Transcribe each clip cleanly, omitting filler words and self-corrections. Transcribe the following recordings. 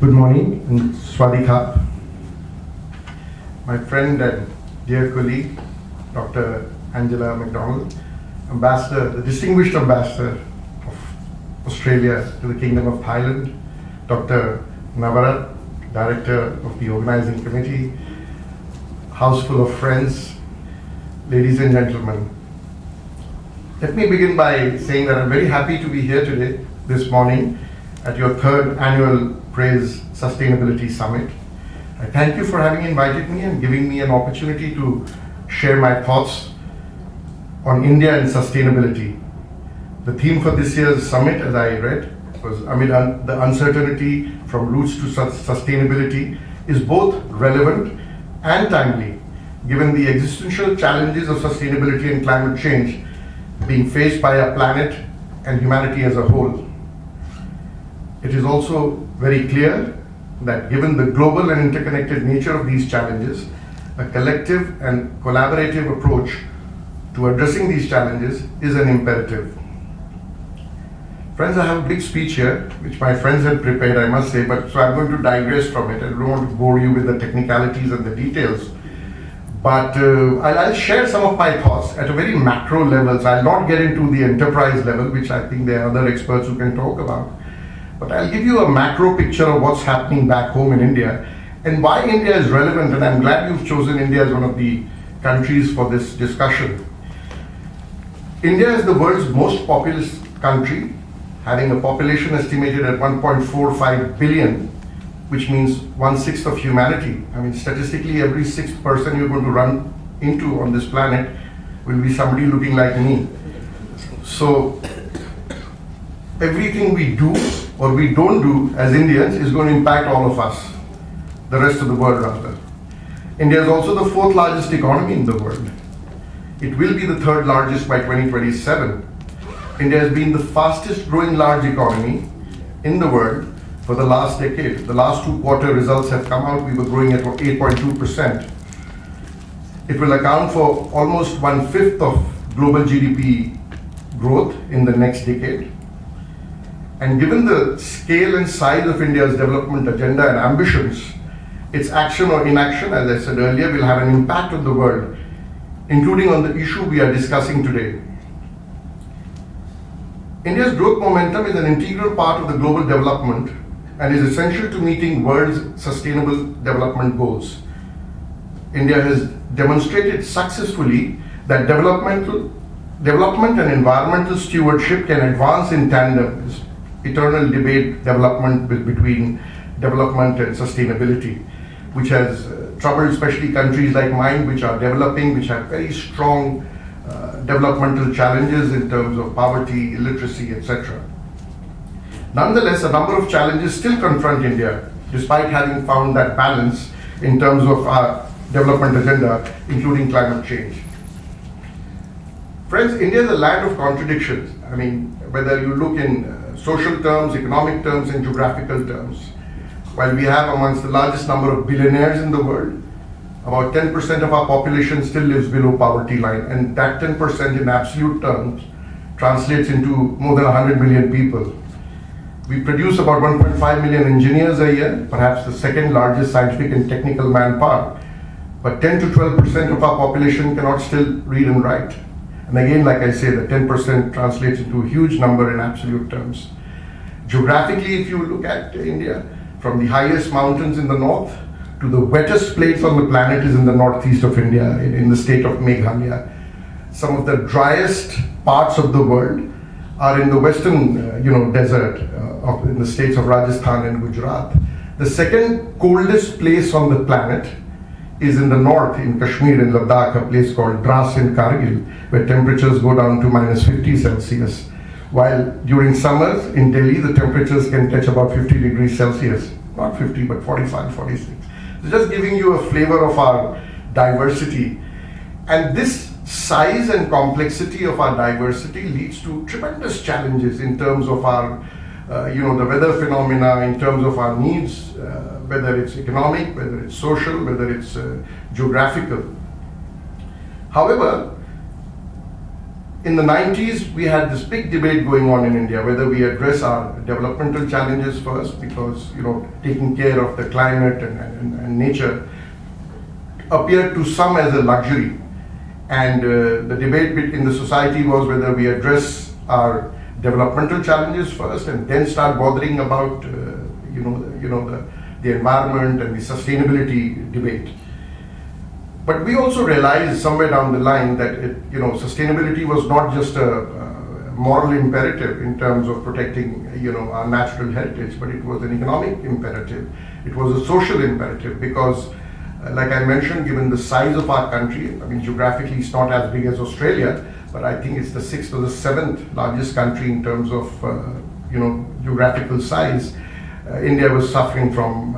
Good morning and Swadikap. My friend and dear colleague, Dr. Angela MacDonald, Ambassador, the distinguished Ambassador of Australia to the Kingdom of Thailand, Dr. Navarat, Director of the Organizing Committee, house full of friends, ladies and gentlemen. Let me begin by saying that I'm very happy to be here today, this morning, at your third annual Praise Sustainability Summit. I thank you for having invited me and giving me an opportunity to share my thoughts on India and sustainability. The theme for this year's summit, as I read, was amid the uncertainty from roots to sustainability, is both relevant and timely, given the existential challenges of sustainability and climate change being faced by our planet and humanity as a whole. It is also very clear that given the global and interconnected nature of these challenges, a collective and collaborative approach to addressing these challenges is an imperative. Friends, I have a big speech here, which my friends had prepared, I must say, but so I'm going to digress from it. I don't want to bore you with the technicalities and the details. But I'll share some of my thoughts at a very macro level. So I'll not get into the enterprise level, which I think there are other experts who can talk about. But I'll give you a macro picture of what's happening back home in India and why India is relevant. And I'm glad you've chosen India as one of the countries for this discussion. India is the world's most populous country, having a population estimated at 1.45 billion, which means 1/6 of humanity. I mean, statistically, every sixth person you're going to run into on this planet will be somebody looking like me. So everything we do or we don't do as Indians is going to impact all of us, the rest of the world rather. India is also the fourth largest economy in the world. It will be the third largest by 2027. India has been the fastest growing large economy in the world for the last decade. The last two quarter results have come out, we were growing at 8.2%. It will account for almost 1/5 of global GDP growth in the next decade. And given the scale and size of India's development agenda and ambitions, its action or inaction, as I said earlier, will have an impact on the world, including on the issue we are discussing today. India's growth momentum is an integral part of the global development and is essential to meeting world's sustainable development goals. India has demonstrated successfully that development and environmental stewardship can advance in tandem. This eternal debate between development and sustainability, which has troubled especially countries like mine, which are developing, which have very strong developmental challenges in terms of poverty, illiteracy, etc. Nonetheless, a number of challenges still confront India, despite having found that balance in terms of our development agenda, including climate change. Friends, India is a land of contradictions. I mean, whether you look in social terms, economic terms, and geographical terms. While we have amongst the largest number of billionaires in the world, about 10% of our population still lives below poverty line, and that 10% in absolute terms translates into more than 100 million people. We produce about 1.5 million engineers a year, perhaps the second largest scientific and technical manpower, but 10 to 12% of our population cannot still read and write. And again, like I say, the 10% translates into a huge number in absolute terms. Geographically, if you look at India, from the highest mountains in the north to the wettest place on the planet is in the northeast of India, in the state of Meghalaya. Some of the driest parts of the world are in the western desert in the states of Rajasthan and Gujarat. The second coldest place on the planet is in the north, in Kashmir, in Ladakh, a place called Dras in Kargil, where temperatures go down to -50 Celsius. While during summers in Delhi, the temperatures can touch about 50 degrees Celsius. Not 50, but 45, 46. So just giving you a flavor of our diversity. And this size and complexity of our diversity leads to tremendous challenges in terms of our, the weather phenomena, in terms of our needs, whether it's economic, whether it's social, whether it's geographical. However, in the 90s, we had this big debate going on in India, whether we address our developmental challenges first, because taking care of the climate and nature appeared to some as a luxury. And the debate in the society was whether we address our developmental challenges first and then start bothering about the environment and the sustainability debate. But we also realized somewhere down the line that sustainability was not just a moral imperative in terms of protecting our natural heritage, but it was an economic imperative. It was a social imperative because, like I mentioned, given the size of our country, I mean geographically it's not as big as Australia, but I think it's the 6th or the 7th largest country in terms of geographical size. India was suffering from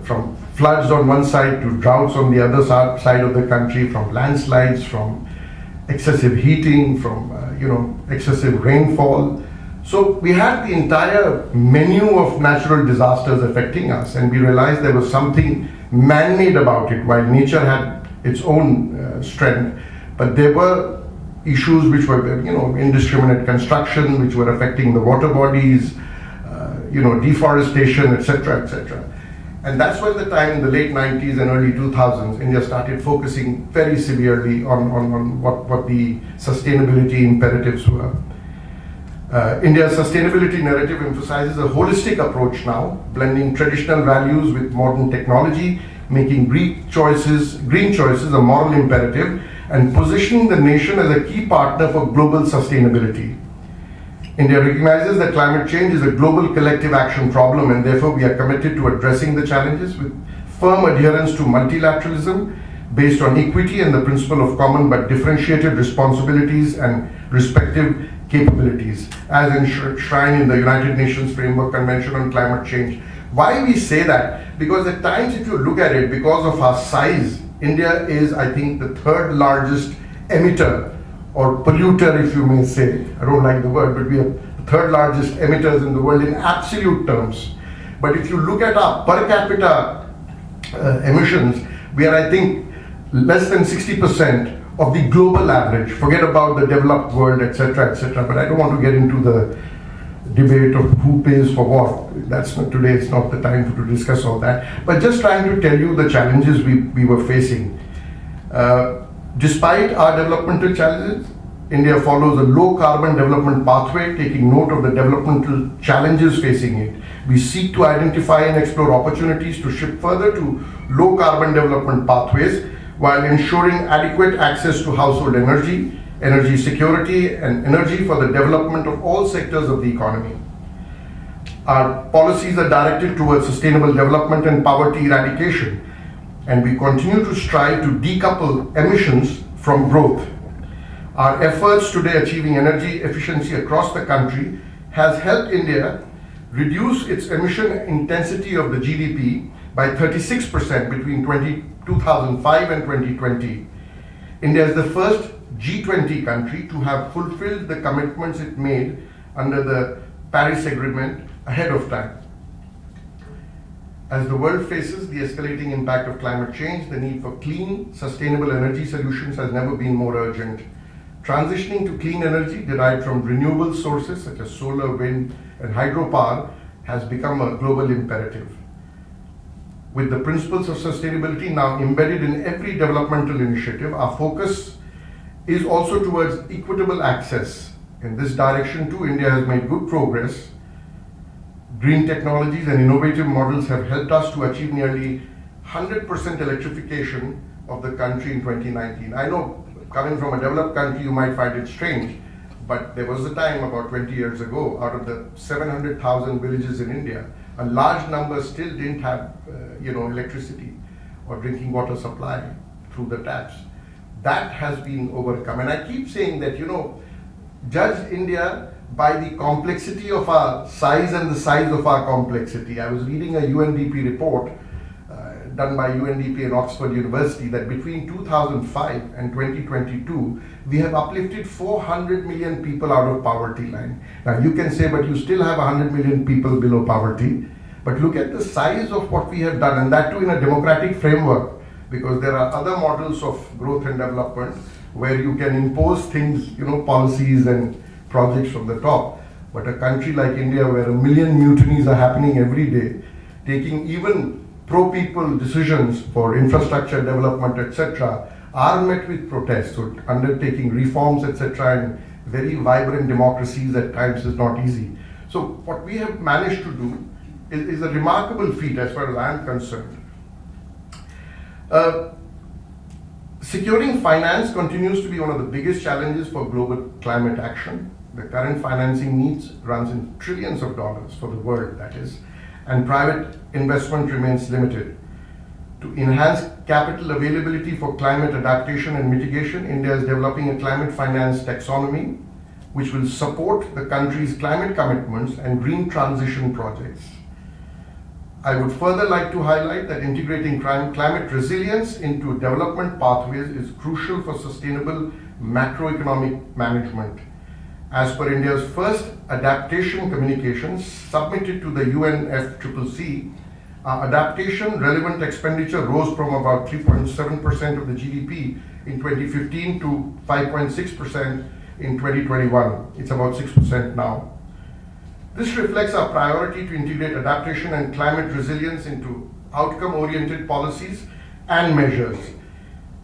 from floods on one side to droughts on the other side of the country, from landslides, from excessive heating, from excessive rainfall. So we had the entire menu of natural disasters affecting us, and we realized there was something man-made about it. While nature had its own strength, but there were issues which were indiscriminate construction, which were affecting the water bodies, deforestation, etc., etc. And that's when the time in the late 90s and early 2000s, India started focusing very severely on what the sustainability imperatives were. India's sustainability narrative emphasizes a holistic approach now, blending traditional values with modern technology, making green choices a moral imperative, and positioning the nation as a key partner for global sustainability. India recognizes that climate change is a global collective action problem, and therefore we are committed to addressing the challenges with firm adherence to multilateralism based on equity and the principle of common but differentiated responsibilities and respective capabilities, as enshrined in the United Nations Framework Convention on Climate Change. Why we say that? Because at times, if you look at it, because of our size, India is, I think, the 3rd largest emitter or polluter, if you may say. I don't like the word, but we are the 3rd largest emitters in the world in absolute terms. But if you look at our per capita emissions, we are, I think, less than 60% of the global average. Forget about the developed world, etc., etc. But I don't want to get into the debate of who pays for what. Today it's not the time to discuss all that. But just trying to tell you the challenges we were facing. Despite our developmental challenges, India follows a low carbon development pathway, taking note of the developmental challenges facing it. We seek to identify and explore opportunities to shift further to low carbon development pathways while ensuring adequate access to household energy, energy security, and energy for the development of all sectors of the economy. Our policies are directed towards sustainable development and poverty eradication, and we continue to strive to decouple emissions from growth. Our efforts today achieving energy efficiency across the country has helped India reduce its emission intensity of the GDP by 36% between 2005 and 2020. India is the first G20 country to have fulfilled the commitments it made under the Paris Agreement ahead of time. As the world faces the escalating impact of climate change, the need for clean, sustainable energy solutions has never been more urgent. Transitioning to clean energy derived from renewable sources such as solar, wind, and hydropower has become a global imperative. With the principles of sustainability now embedded in every developmental initiative, our focus is also towards equitable access. In this direction too, India has made good progress. Green technologies and innovative models have helped us to achieve nearly 100% electrification of the country in 2019. I know, coming from a developed country, you might find it strange, but there was a time about 20 years ago, out of the 700,000 villages in India, a large number still didn't have electricity or drinking water supply through the taps. That has been overcome. And I keep saying that, judge India by the complexity of our size and the size of our complexity. I was reading a UNDP report done by UNDP and Oxford University that between 2005 and 2022, we have uplifted 400 million people out of poverty line. Now you can say, but you still have 100 million people below poverty. But look at the size of what we have done, and that too in a democratic framework, because there are other models of growth and development where you can impose things, policies and projects from the top. But a country like India, where 1 million mutinies are happening every day, taking even pro-people decisions for infrastructure development, etc., are met with protests. So undertaking reforms, etc., in very vibrant democracies at times is not easy. So what we have managed to do is a remarkable feat as far as I am concerned. Securing finance continues to be one of the biggest challenges for global climate action. The current financing needs runs in trillions of dollars for the world, that is, and private investment remains limited. To enhance capital availability for climate adaptation and mitigation, India is developing a climate finance taxonomy which will support the country's climate commitments and green transition projects. I would further like to highlight that integrating climate resilience into development pathways is crucial for sustainable macroeconomic management. As per India's first adaptation communications submitted to the UNFCCC, adaptation relevant expenditure rose from about 3.7% of the GDP in 2015 to 5.6% in 2021. It's about 6% now. This reflects our priority to integrate adaptation and climate resilience into outcome-oriented policies and measures.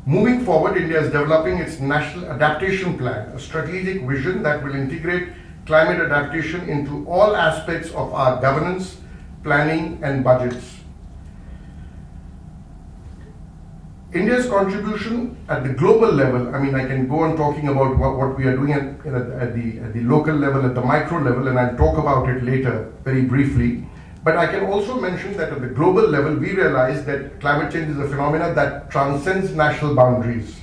Moving forward, India is developing its National Adaptation Plan, a strategic vision that will integrate climate adaptation into all aspects of our governance, planning, and budgets. India's contribution at the global level, I can go on talking about what we are doing at the local level, at the micro level, and I'll talk about it later very briefly. But I can also mention that at the global level, we realize that climate change is a phenomenon that transcends national boundaries.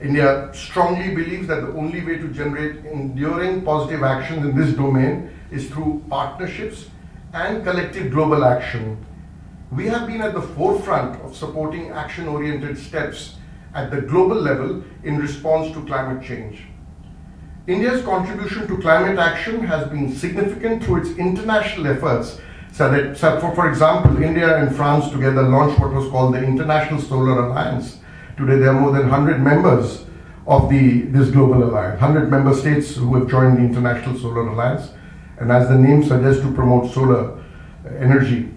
India strongly believes that the only way to generate enduring positive actions in this domain is through partnerships and collective global action. We have been at the forefront of supporting action-oriented steps at the global level in response to climate change. India's contribution to climate action has been significant through its international efforts. For example, India and France together launched what was called the International Solar Alliance. Today there are more than 100 members of this global alliance, 100 member states who have joined the International Solar Alliance, and as the name suggests, to promote solar energy.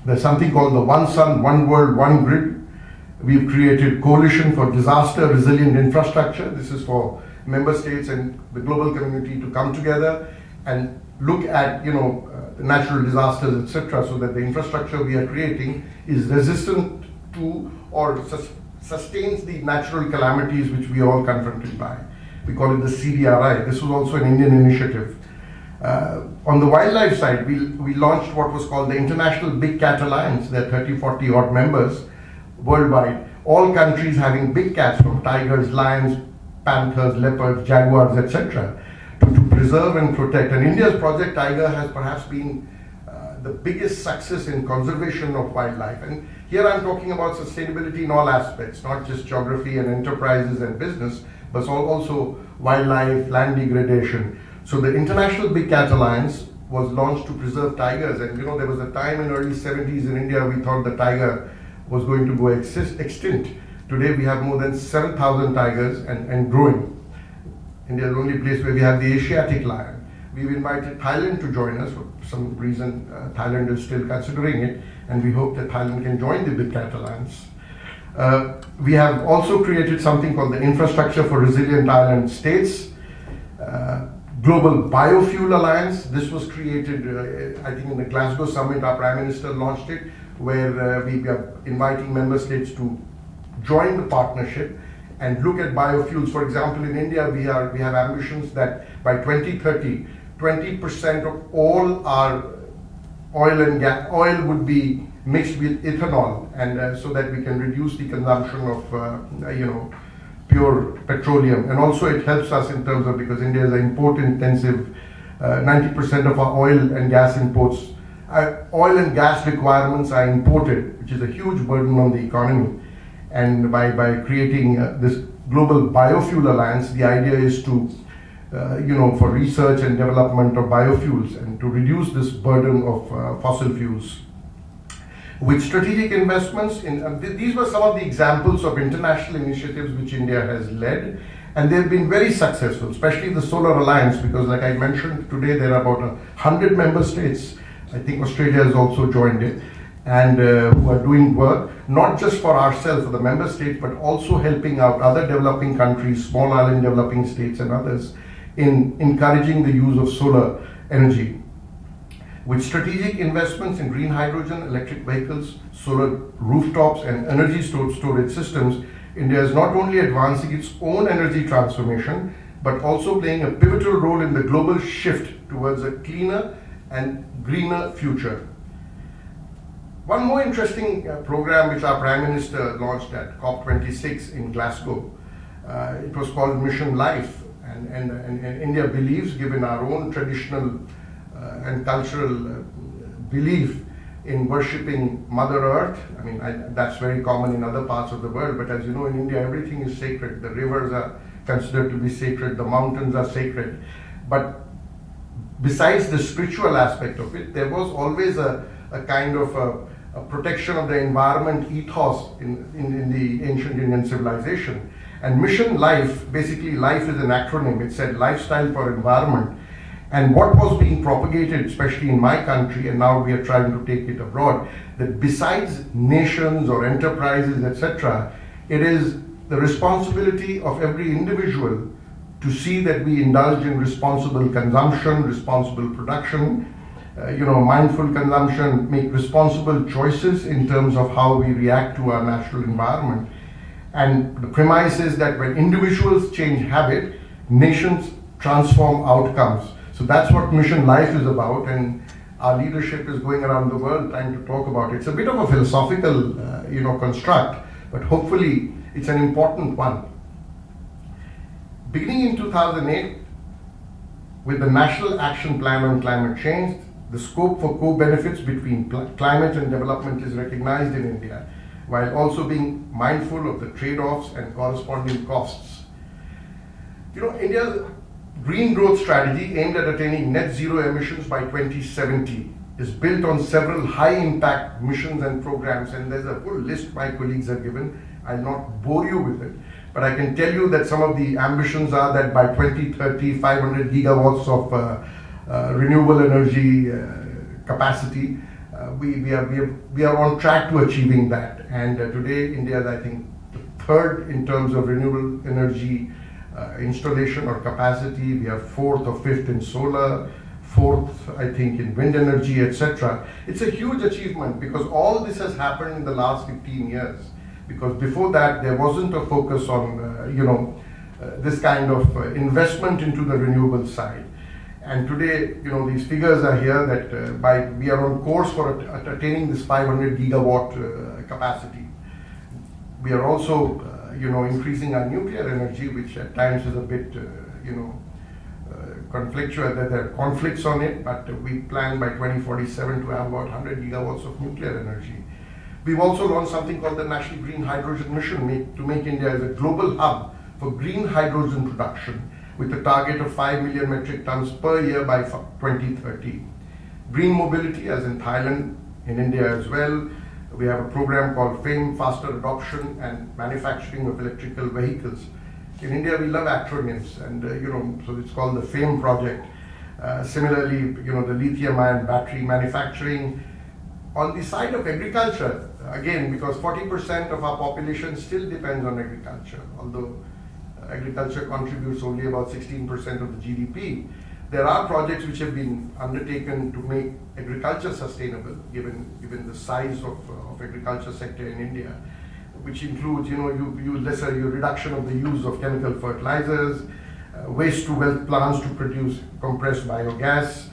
There's something called the One Sun, One World, One Grid. We've created Coalition for Disaster Resilient Infrastructure. This is for member states and the global community to come together and look at natural disasters, etc., so that the infrastructure we are creating is resistant to or sustains the natural calamities which we are all confronted by. We call it the CDRI. This was also an Indian initiative. On the wildlife side, we launched what was called the International Big Cat Alliance. There are 30-40 odd members worldwide, all countries having big cats, from tigers, lions, panthers, leopards, jaguars, etc., to preserve and protect. And India's Project Tiger has perhaps been the biggest success in conservation of wildlife. And here I'm talking about sustainability in all aspects, not just geography and enterprises and business, but also wildlife, land degradation. So the International Big Cat Alliance was launched to preserve tigers. And there was a time in early 70s in India we thought the tiger was going to go extinct. Today we have more than 7,000 tigers and growing. India is the only place where we have the Asiatic lion. We've invited Thailand to join us. For some reason, Thailand is still considering it, and we hope that Thailand can join the Big Cat Alliance. We have also created something called the Infrastructure for Resilient Island States, Global Biofuel Alliance. This was created, I think, in the Glasgow Summit. Our Prime Minister launched it, where we are inviting member states to join the partnership and look at biofuels. For example, in India, we have ambitions that by 2030, 20% of all our oil would be mixed with ethanol, and so that we can reduce the consumption of pure petroleum. And also it helps us in terms of, because India is an import intensive, 90% of our oil and gas imports, oil and gas requirements are imported, which is a huge burden on the economy. And by creating this Global Biofuel Alliance, the idea is to, for research and development of biofuels and to reduce this burden of fossil fuels. With strategic investments in, these were some of the examples of international initiatives which India has led, and they've been very successful, especially the Solar Alliance, because like I mentioned today, there are about 100 member states. I think Australia has also joined it, and who are doing work, not just for ourselves, for the member states, but also helping out other developing countries, small island developing states and others, in encouraging the use of solar energy. With strategic investments in green hydrogen, electric vehicles, solar rooftops, and energy storage systems, India is not only advancing its own energy transformation, but also playing a pivotal role in the global shift towards a cleaner and greener future. One more interesting program which our Prime Minister launched at COP26 in Glasgow, it was called Mission Life. And India believes, given our own traditional and cultural belief in worshipping Mother Earth. I mean, that's very common in other parts of the world, but as you know, in India, everything is sacred. The rivers are considered to be sacred, the mountains are sacred. But besides the spiritual aspect of it, there was always a kind of a protection of the environment ethos in the ancient Indian civilization. And Mission Life, basically life is an acronym. It said lifestyle for environment. And what was being propagated, especially in my country, and now we are trying to take it abroad, that besides nations or enterprises, etc., it is the responsibility of every individual to see that we indulge in responsible consumption, responsible production, mindful consumption, make responsible choices in terms of how we react to our natural environment. And the premise is that when individuals change habit, nations transform outcomes. So that's what Mission Life is about, and our leadership is going around the world trying to talk about it. It's a bit of a philosophical, construct, but hopefully it's an important one. Beginning in 2008, with the National Action Plan on Climate Change, the scope for co-benefits between climate and development is recognized in India, while also being mindful of the trade-offs and corresponding costs. India's green growth strategy aimed at attaining net zero emissions by 2070 is built on several high impact missions and programs, and there's a full list my colleagues have given. I'll not bore you with it, but I can tell you that some of the ambitions are that by 2030, 500 gigawatts of renewable energy capacity. We are on track to achieving that, and today India is, I think, the third in terms of renewable energy installation or capacity. We are fourth or fifth in solar, fourth, I think, in wind energy, etc. It's a huge achievement because all this has happened in the last 15 years. Because before that, there wasn't a focus on, this kind of investment into the renewable side. And today, these figures are here that we are on course for attaining this 500 gigawatt capacity. We are also, increasing our nuclear energy, which at times is a bit, conflictual. There are conflicts on it, but we plan by 2047 to have about 100 gigawatts of nuclear energy. We've also launched something called the National Green Hydrogen Mission to make India as a global hub for green hydrogen production, with a target of 5 million metric tons per year by 2030. Green mobility, as in Thailand, in India as well. We have a program called FAME, Faster Adoption and Manufacturing of Electrical Vehicles. In India, we love acronyms, and so it's called the FAME project. Similarly, the lithium-ion battery manufacturing. On the side of agriculture, again, because 40% of our population still depends on agriculture, although agriculture contributes only about 16% of the GDP. There are projects which have been undertaken to make agriculture sustainable, given the size of agriculture sector in India, which includes, your reduction of the use of chemical fertilizers, waste to wealth plants to produce compressed biogas,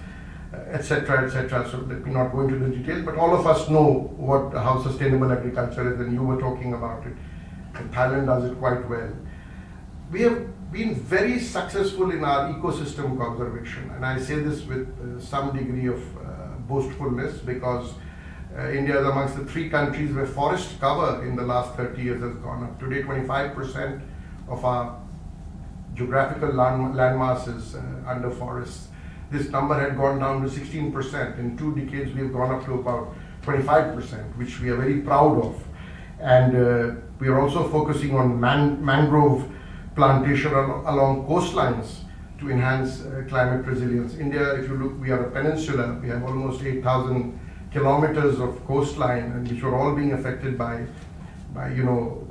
etc., etc. So let me not go into the details, but all of us know how sustainable agriculture is, and you were talking about it. And Thailand does it quite well. We have been very successful in our ecosystem conservation, and I say this with some degree of boastfulness because India is amongst the 3 countries where forest cover in the last 30 years has gone up. Today, 25% of our geographical landmass is under forests. This number had gone down to 16%. In 2 decades, we've gone up to about 25%, which we are very proud of. And we are also focusing on mangrove plantation along coastlines to enhance climate resilience. India, if you look, we are a peninsula. We have almost 8,000 kilometers of coastline, and which are all being affected by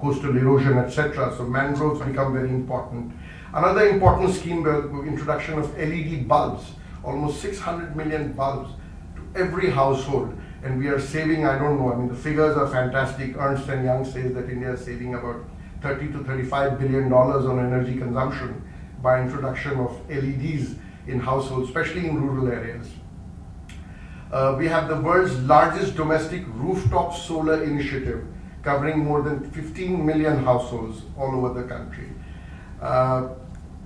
coastal erosion, etc. So mangroves become very important. Another important scheme, the introduction of LED bulbs, almost 600 million bulbs to every household. And we are saving, I don't know, I mean, the figures are fantastic. Ernst & Young says that India is saving about $30 to $35 billion on energy consumption by introduction of LEDs in households, especially in rural areas. We have the world's largest domestic rooftop solar initiative, covering more than 15 million households all over the country.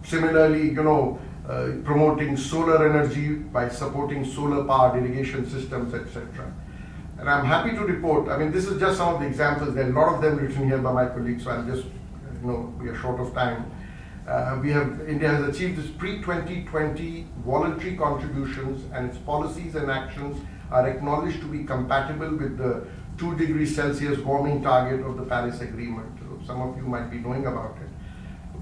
Similarly, promoting solar energy by supporting solar powered irrigation systems, etc. And I'm happy to report, I mean, this is just some of the examples. There are a lot of them written here by my colleagues, so I'll just, we are short of time. India has achieved its pre-2020 voluntary contributions, and its policies and actions are acknowledged to be compatible with the 2 degrees Celsius warming target of the Paris Agreement. So some of you might be knowing about it.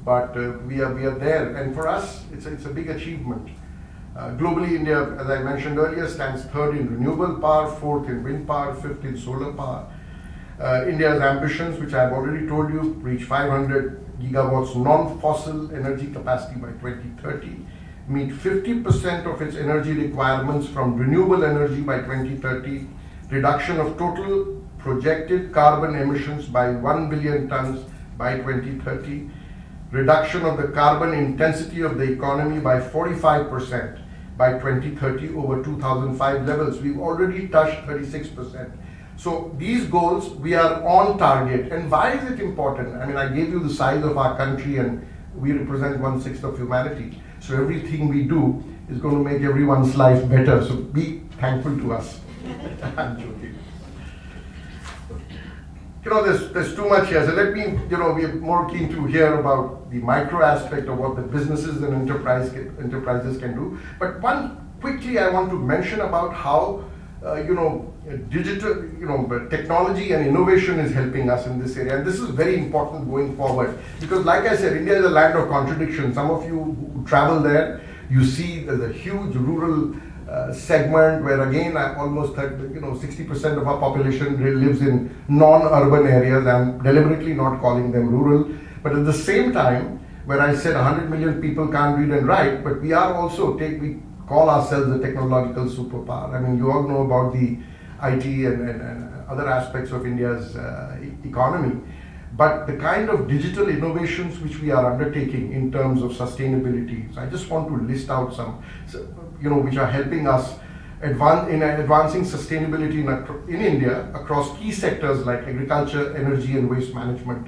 But we are there, and for us, it's a big achievement. Globally, India, as I mentioned earlier, stands 3rd in renewable power, 4th in wind power, 5th in solar power. India's ambitions, which I've already told you, reach 500 gigawatts non-fossil energy capacity by 2030, meet 50% of its energy requirements from renewable energy by 2030, reduction of total projected carbon emissions by 1 billion tons by 2030, reduction of the carbon intensity of the economy by 45% by 2030 over 2005 levels. We've already touched 36%. So these goals, we are on target. And why is it important? I mean, I gave you the size of our country, and we represent 1/6 of humanity. So everything we do is going to make everyone's life better. So be thankful to us. I'm joking. There's too much here. So let me, we're more keen to hear about the micro aspect of what the businesses and enterprises can do. But quickly I want to mention about how, digital, technology and innovation is helping us in this area. And this is very important going forward. Because like I said, India is a land of contradictions. Some of you who travel there, you see there's a huge rural segment where again almost 60% of our population lives in non-urban areas. I'm deliberately not calling them rural, but at the same time, where I said 100 million people can't read and write, but we are also we call ourselves a technological superpower. I mean, you all know about the IT and other aspects of India's economy, but the kind of digital innovations which we are undertaking in terms of sustainability. So I just want to list out some, which are helping us advancing sustainability in India across key sectors like agriculture, energy, and waste management.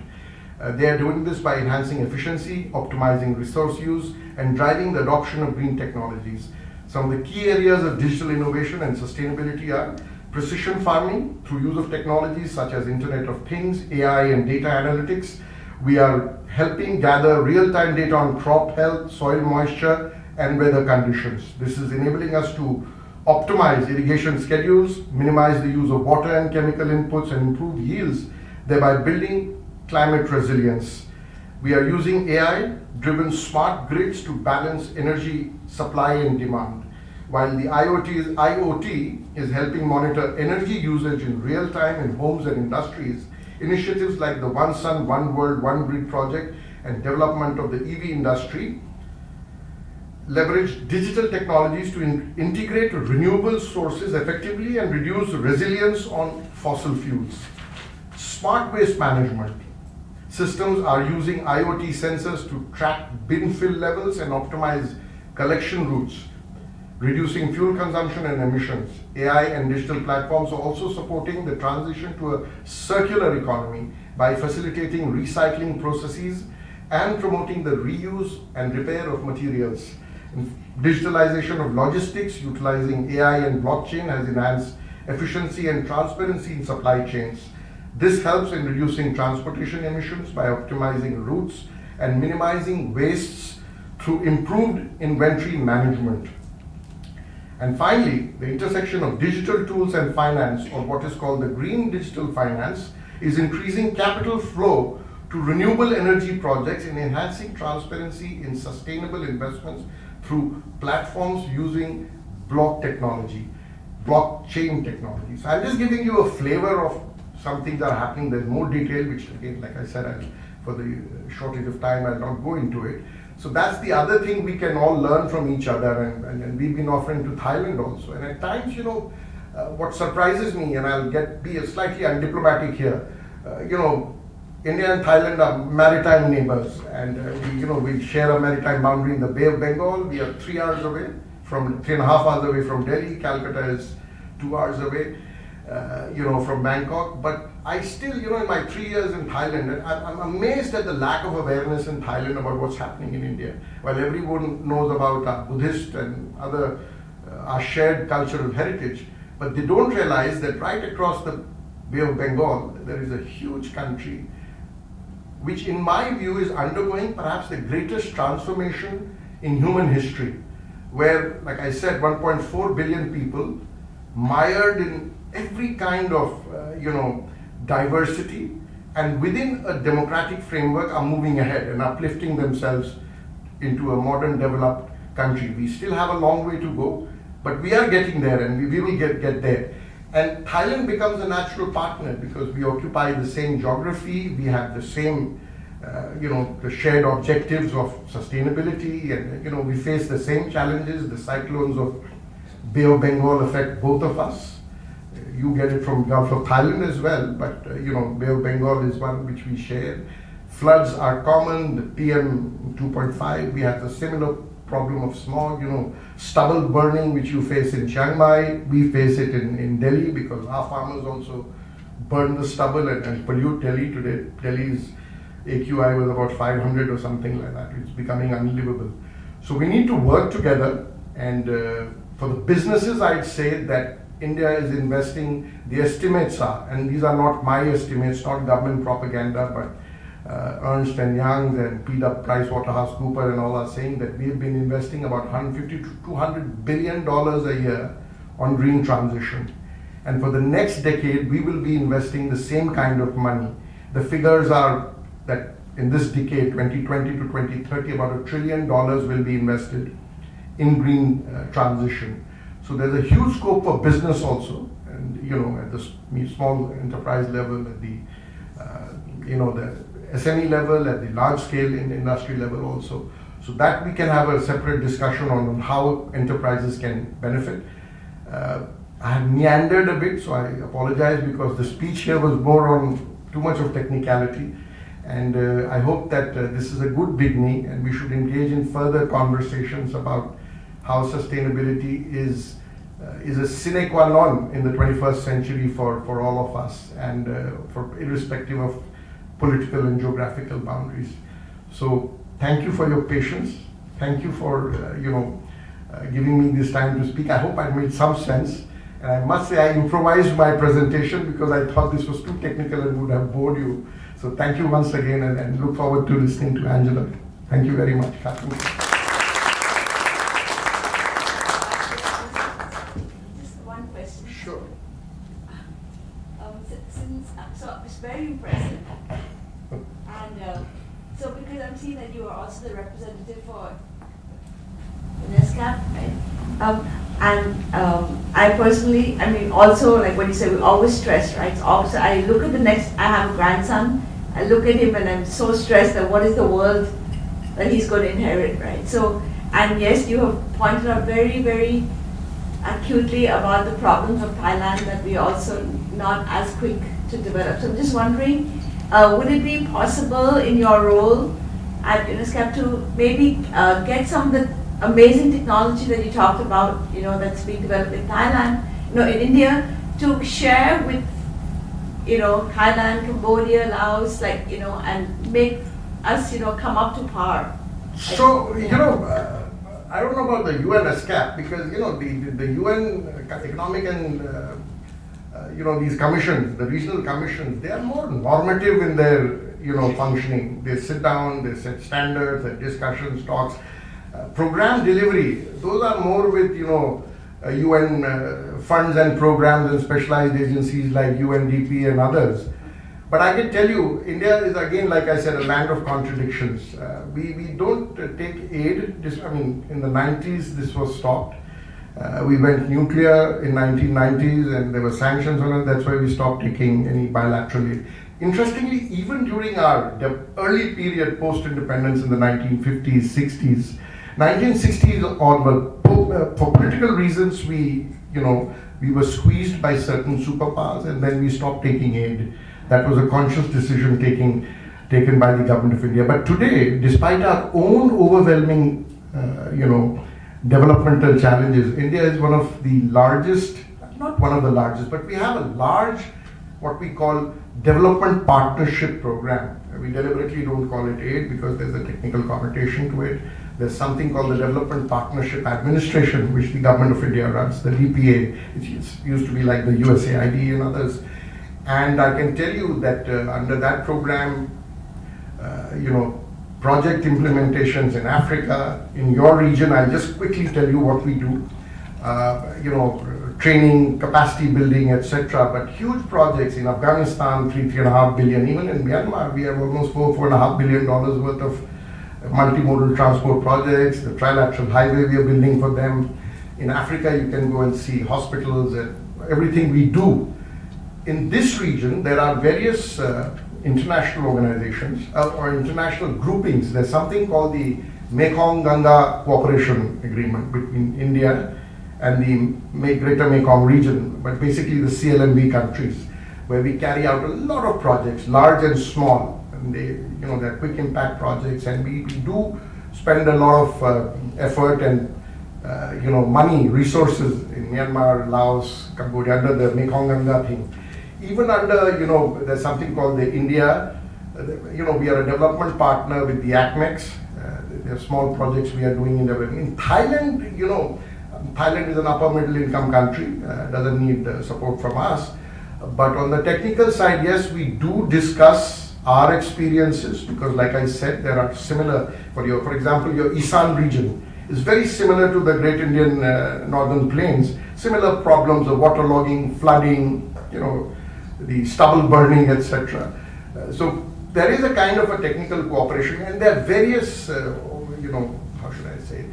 They are doing this by enhancing efficiency, optimizing resource use, and driving the adoption of green technologies. Some of the key areas of digital innovation and sustainability are precision farming through use of technologies such as Internet of Things, AI, and data analytics. We are helping gather real-time data on crop health, soil moisture, and weather conditions. This is enabling us to optimize irrigation schedules, minimize the use of water and chemical inputs, and improve yields, thereby building climate resilience. We are using AI-driven smart grids to balance energy supply and demand, while the IoT is helping monitor energy usage in real time in homes and industries. Initiatives like the One Sun, One World, One Grid project and development of the EV industry leverage digital technologies to integrate renewable sources effectively and reduce reliance on fossil fuels. Smart waste management systems are using IoT sensors to track bin fill levels and optimize collection routes, reducing fuel consumption and emissions. AI and digital platforms are also supporting the transition to a circular economy by facilitating recycling processes and promoting the reuse and repair of materials. Digitalization of logistics utilizing AI and blockchain has enhanced efficiency and transparency in supply chains. This helps in reducing transportation emissions by optimizing routes and minimizing wastes through improved inventory management. And finally, the intersection of digital tools and finance, or what is called the green digital finance, is increasing capital flow to renewable energy projects and enhancing transparency in sustainable investments through platforms using blockchain technology. So I'm just giving you a flavor of some things that are happening. There's more detail, which again, like I said, for the shortage of time, I'll not go into it. So that's the other thing we can all learn from each other, and we've been offering to Thailand also. And at times, what surprises me, and I'll be slightly undiplomatic here, India and Thailand are maritime neighbors, and we share a maritime boundary in the Bay of Bengal. We are 3.5 hours away from Delhi. Calcutta is 2 hours away, from Bangkok. But I still, in my 3 years in Thailand, I'm amazed at the lack of awareness in Thailand about what's happening in India. While everyone knows about our Buddhist and other our shared cultural heritage, but they don't realize that right across the Bay of Bengal, there is a huge country which in my view is undergoing perhaps the greatest transformation in human history, where, like I said, 1.4 billion people mired in every kind of, diversity, and within a democratic framework are moving ahead and uplifting themselves into a modern developed country. We still have a long way to go, but we are getting there, and we will get there. And Thailand becomes a natural partner because we occupy the same geography, we have the same, the shared objectives of sustainability, and we face the same challenges. The cyclones of Bay of Bengal affect both of us. You get it from Gulf of Thailand as well, but Bay of Bengal is one which we share. Floods are common, the PM 2.5, we have the similar problem of smog, stubble burning, which you face in Chiang Mai. We face it in Delhi because our farmers also burn the stubble and pollute Delhi today. Delhi's AQI was about 500 or something like that. It's becoming unlivable. So we need to work together, and for the businesses, I'd say that India is investing, the estimates are, and these are not my estimates, not government propaganda, but Ernst & Young and PricewaterhouseCoopers and all are saying that we've been investing about $150 to $200 billion a year on green transition. And for the next decade, we will be investing the same kind of money. The figures are that in this decade, 2020 to 2030, about $1 trillion will be invested in green transition. So there's a huge scope for business also, and at the small enterprise level, at the the SME level, at the large scale industry level also. So that we can have a separate discussion on how enterprises can benefit. I have meandered a bit, so I apologize because the speech here was more on too much of technicality. And I hope that this is a good beginning, and we should engage in further conversations about how sustainability is a sine qua non in the 21st century for all of us, and for irrespective of political and geographical boundaries. So thank you for your patience. Thank you for giving me this time to speak. I hope I made some sense. And I must say I improvised my presentation because I thought this was too technical and would have bored you. So thank you once again, and look forward to listening to Angela. Thank you very much, Captain. Just one question. Sure. So it's very impressive. And so because I'm seeing that you are also the representative for NESCAP, right? I personally, also like what you said, we always stress, right? So also I look at I have a grandson, I look at him and I'm so stressed that what is the world that he's going to inherit, right? So, and yes, you have pointed out very, very acutely about the problems of Thailand that we are also not as quick to develop. So I'm just wondering, would it be possible in your role at UNESCAP to maybe get some of the amazing technology that you talked about, that's being developed in Thailand, in India, to share with, Thailand, Cambodia, Laos, and make us, come up to par? So, I don't know about the UN ESCAP because, the UN economic and, these commissions, the regional commissions, they are more normative in their, functioning. They sit down, they set standards, discussions, talks. Program delivery, those are more with, UN funds and programs and specialized agencies like UNDP and others. But I can tell you, India is again, like I said, a land of contradictions. We don't take aid. In the 90s, this was stopped. We went nuclear in 1990s and there were sanctions on it. That's why we stopped taking any bilateral aid. Interestingly, even during our early period post-independence in the 1950s, 60s, 1960s onward, for political reasons, we were squeezed by certain superpowers and then we stopped taking aid. That was a conscious decision taken by the government of India. But today, despite our own overwhelming, developmental challenges, India is one of the largest, not one of the largest, but we have a large, what we call development partnership program. We deliberately don't call it aid because there's a technical connotation to it. There's something called the Development Partnership Administration, which the government of India runs, the DPA. It used to be like the USAID and others. And I can tell you that under that program, project implementations in Africa, in your region, I'll just quickly tell you what we do. Training, capacity building, etc. But huge projects in Afghanistan, $3.5 billion. Even in Myanmar, we have almost $4.5 billion worth of multimodal transport projects. The trilateral highway we are building for them. In Africa, you can go and see hospitals and everything we do. In this region, there are various international organizations or international groupings. There's something called the Mekong-Ganga Cooperation Agreement between India and the Greater Mekong region, but basically the CLMV countries, where we carry out a lot of projects, large and small. And they're quick impact projects, and we do spend a lot of effort and money, resources in Myanmar, Laos, Cambodia under the Mekong-Ganga thing. Even under, there's something called the India, we are a development partner with the ACMEX. There are small projects we are doing in development. In Thailand, Thailand is an upper middle income country, doesn't need support from us. But on the technical side, yes, we do discuss our experiences because like I said, there are similar, for example, your Isan region is very similar to the Great Indian Northern Plains, similar problems of waterlogging, flooding, the stubble burning, etc. So there is a kind of a technical cooperation, and there are various, how should I say,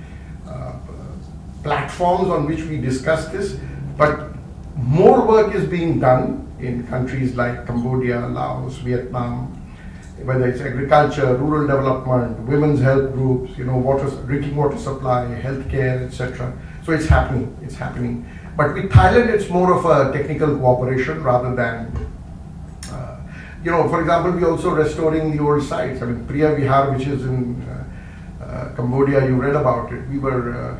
platforms on which we discuss this, but more work is being done in countries like Cambodia, Laos, Vietnam, whether it's agriculture, rural development, women's health groups, drinking water supply, healthcare, etc. So it's happening. But with Thailand, it's more of a technical cooperation rather than, for example, we're also restoring the old sites. Priya Vihar, which is in Cambodia, you read about it. We were,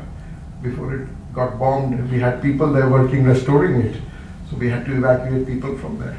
before it got bombed, we had people there working, restoring it. So we had to evacuate people from there.